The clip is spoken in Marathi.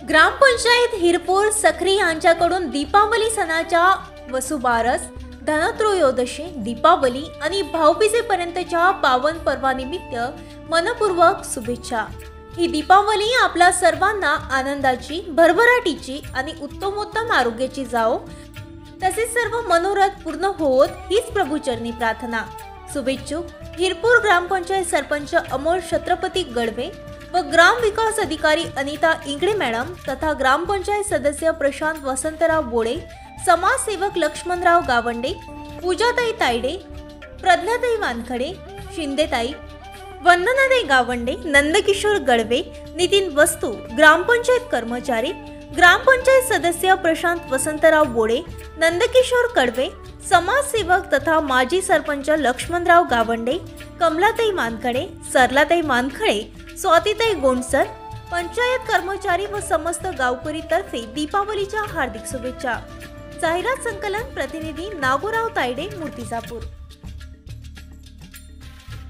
ग्रामपंचायत हिरपूर सखरी यांच्याकडून दीपावली सणाच्या वसुबारस, धनत्रयोदशी, दीपावली आणि भाऊबीजेपर्यंतच्या पावन पर्वानिमित्त मनपूर्वक शुभेच्छा। ही दीपावली आपल्या सर्वांना आनंदाची, भरभराटीची आणि उत्तमोत्तम आरोग्याची जावो, तसेच सर्व मनोरथ पूर्ण होत हीच प्रभूचरणी प्रार्थना। शुभेच्छुक हिरपूर ग्रामपंचायत सरपंच अमोल छत्रपती गडवे व ग्राम विकास अधिकारी अनिता इंगळे मॅडम तथा ग्रामपंचायत सदस्य प्रशांत वसंतराव बोळे, समाजसेवक लक्ष्मणराव गावंडे, पूजाताई तायडे, प्रज्ञाताई वानखडे, शिंदेताई, वंदनाताई गावंडे, नंदकिशोर गडवे, नितीन वस्तू, ग्रामपंचायत कर्मचारी, ग्रामपंचायत सदस्य प्रशांत वसंतराव बोळे, नंदकिशोर कडवे, समाजसेवक तथा माजी सरपंच लक्ष्मणराव गावंडे, कमलाताई मानखडे, सरलाताई मानखडे, स्वातीताई गोंडसर, पंचायत कर्मचारी व समस्त गावकरी तर्फे दीपावलीच्या हार्दिक शुभेच्छा। जाहिरात संकलन प्रतिनिधी नागोराव तायडे, मूर्तिजापूर।